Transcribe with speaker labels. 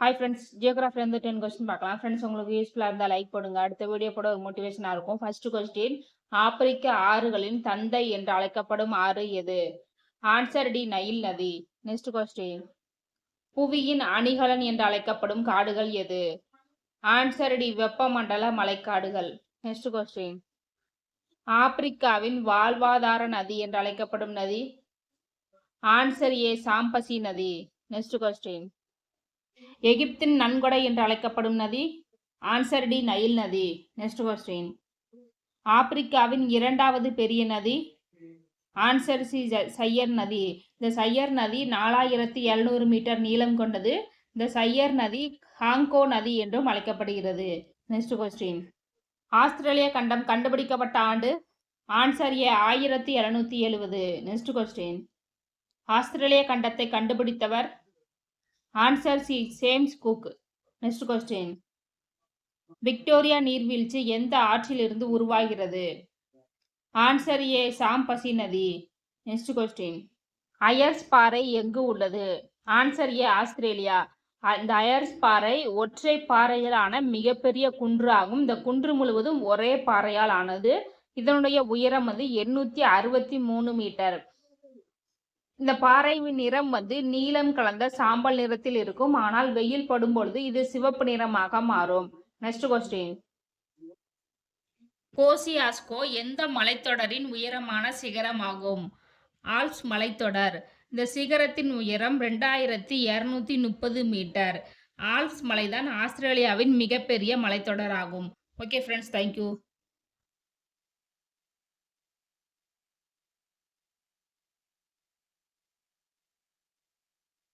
Speaker 1: Hi friends, ஜியோகிராஃபிலேருந்து 10 question பார்க்கலாம். Friends, உங்களுக்கு யூஸ்ஃபுல்லாக இருந்தால் லைக் பண்ணுங்க. அடுத்த வீடியோ போட ஒரு மோட்டிவேஷனாக இருக்கும். ஃபர்ஸ்ட் கொஸ்டின், ஆப்பிரிக்க ஆறுகளின் தந்தை என்று அழைக்கப்படும் ஆறு எது? ஆன்சர் டி, நைல் நதி. நெக்ஸ்ட் கொஸ்டின், புவியின் அணிகலன் என்று அழைக்கப்படும் காடுகள் எது? ஆன்சர் டி, வெப்பமண்டல மழைக்காடுகள். நெக்ஸ்ட் கொஸ்டின், ஆப்பிரிக்காவின் வாழ்வாதார நதி என்று அழைக்கப்படும் நதி? ஆன்சர் ஏ, சாம்பசி நதி. நெக்ஸ்ட் கொஸ்டின், எகிப்தின் நன்கொடை என்று அழைக்கப்படும் நதி? ஆன்சர் டி, நைல் நதி. நெக்ஸ்ட் கொஸ்டின், ஆப்பிரிக்காவின் இரண்டாவது பெரிய நதி? ஆன்சர் சி, சையர் நதி. இந்த சையர் நதி 4700 மீட்டர் நீளம் கொண்டது. இந்த சையர் நதி ஹாங்கோ நதி என்றும் அழைக்கப்படுகிறது. நெக்ஸ்ட் கொஸ்டின், ஆஸ்திரேலிய கண்டம் கண்டுபிடிக்கப்பட்ட ஆண்டு? Answer A, 1770. நெக்ஸ்ட் கொஸ்டின், ஆஸ்திரேலிய கண்டத்தை கண்டுபிடித்தவர்? Answer C, James cook. Next question, Victoria நீர்வீழ்ச்சி எந்த ஆற்றிலிருந்து உருவாகிறது? ஆன்சர் ஏ, சாம்பசி நதி. நெக்ஸ்ட் கொஸ்டின், அயர்ஸ் பாறை எங்கு உள்ளது? Answer A, Australia. இந்த அயர்ஸ் பாறை ஒற்றை பாறையாலான மிகப்பெரிய குன்று ஆகும். இந்த குன்று முழுவதும் ஒரே பாறையால் ஆனது. இதனுடைய உயரம் 863 மீட்டர். இந்த பாறையின் நிறம் நீலம் கலந்த சாம்பல் நிறத்தில் இருக்கும். ஆனால் வெயில் படும் பொழுது இது சிவப்பு நிறமாக மாறும். நெக்ஸ்ட் கொஸ்டின், கோசியாஸ்கோ எந்த மலைத்தொடரின் உயரமான சிகரமாகும்? ஆல்ப்ஸ் மலைத்தொடர். இந்த சிகரத்தின் உயரம் 2230 மீட்டர். ஆல்ப்ஸ் மலைதான் ஆஸ்திரேலியாவின் மிகப்பெரிய மலைத்தொடர் ஆகும். Okay friends, thank you.